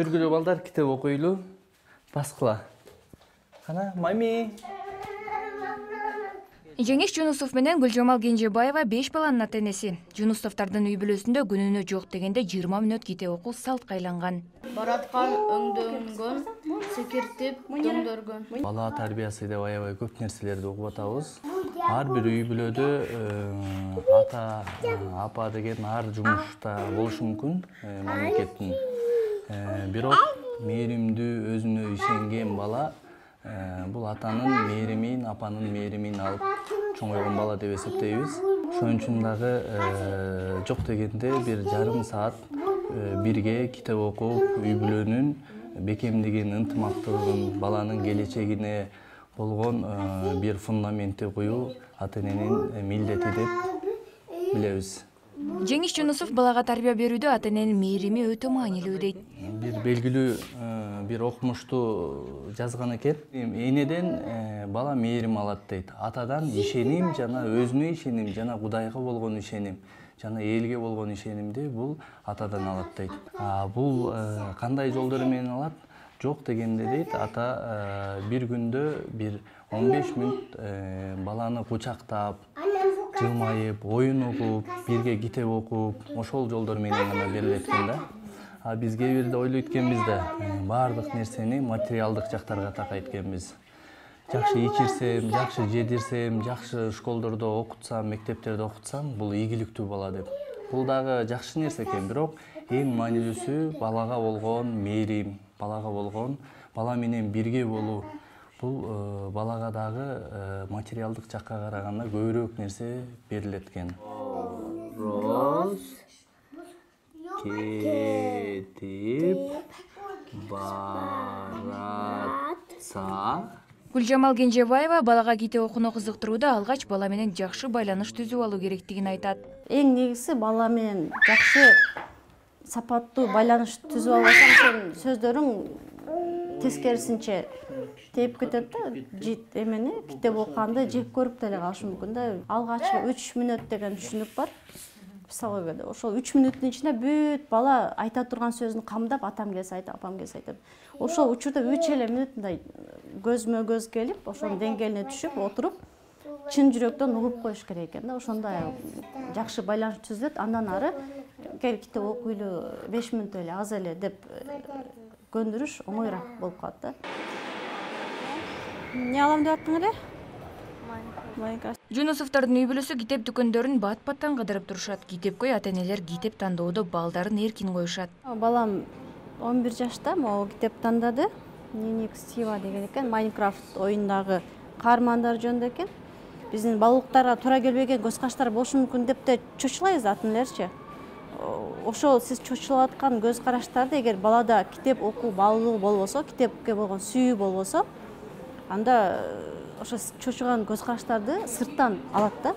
Жүргүлө балдар, китеп окуйлу. Баскыла. Кана, мами. Жеңиш Жунусов менен Гүлжамал Кенжебаева 5 баланын ата-энеси. Жунусовдордун үй бүлөсүндө күнүнө жок дегенде 20 мүнөт китеп окуу салтка айланган. Бараткан өңдөнгөн, секиртип, дөңдөргөн. Бала тарбиясы деп аябай көп нерселерди окуп атабыз. Ар бир үй бүлөдө ата, апа деген ар жумушта болушу мүмкүн, мамлекеттин. Бирок мээримдүү, өзүнө ишенген бала бул атанын мээримин, апанын мээримин алып чоңойгон бала деп эсептейбиз. Ошон үчүн дагы жок дегенде бир жарым саат бирге китеп окуп, үй бүлөнүн бекемдигин, ынтымактуулугун, баланын келечегине болгон бир фундаментти куюу ата-эненин милдети деп билебиз. Жеңиш Жунусов балага тарбия берүүдө ата-эненин мээрими өтө маанилүү дейт. Бир белгилүү бир окумушту жазган экен. Энеден бала мээрим алат дейт. Атадан ишеним жана өзүнө ишеним жана Кудайга болгон ишеним жана элге болгон ишенимди бул атадан алат дейт. Бул кандай жолдор менен алат? Жок дегенде дейт, ата бир күндө бир 15 мүнөт баланы кучактап, жылмайып, оюн окуп, бирге китеп окуп, ошол жолдор менен гана берилет экен да. Биз кээ бирде ойлойт экенбиз да, баардык нерсени материалдык жактарга такайт экенбиз. Жакшы ичирсем, жакшы жедирсем, жакшы школдордо окутсам, мектептерде окутсам, бул ийгиликтүү бала деп. Бул дагы жакшы нерсе экен, бирок эң маанилүүсү балага болгон мээрим, балага болгон, бала менен бирге болуу. Бул балага дагы материалдык жакка караганда көбүрөөк нерсе берилет экен. Роз кетип баратса. Гүлжамал Кенжебаева балага китеп окууну кызыктырууда алгач бала менен жакшы байланыш түзүп алуу керектигин айтат. Эң негизи бала менен жакшы сапаттуу байланыш түзүп албасаң, сен сөздөрүң тескерисинче тээп кетет да, эмени китеп окуганды жек көрүп деле калышы мүмкүн да. Алгачкы 3 мүнөт деген түшүнүк бар. Мисалы ошол 3 мүнөттүн ичинде бүт бала айта турган сөзүн камдап, атам келсе айтып, апам келсе айтып. Ошол учурда 3 эле мүнөт мындай көзмө көз келип, ошонун деңгээлине түшүп, отуруп, чын жүрөктөн угуп коюш керек экен да. Ошондо жакшы байланыш түзүлөт. Андан ары кел китеп окуйлу 5 мүнөт эле аз эле деп көндүрүш оңоюраак болуп калат да. Не алам деп аттың эле? Жунусовдордун үй бүлөсү китеп дүкөндөрүн бат-баттан кыдырып турушат. Китепкөй ата-энелер китеп тандоодо балдарын эркин коюшат. Балам 11 жашта, могу китеп тандады. Ниник Стива деген экен, Майнкрафт оюндагы каармандар жөнүндө экен. Биздин балалыктарга туура келбеген көз караштар болушу мүмкүн деп да чочулайбыз ата-энелерчи. Ошол сиз чочулап аткан көз караштарды эгер балада китеп окуу баалуулугу болбосо, китепке болгон сүйүү болбосо, анда ошо чочуган көз караштарды сырттан алат да.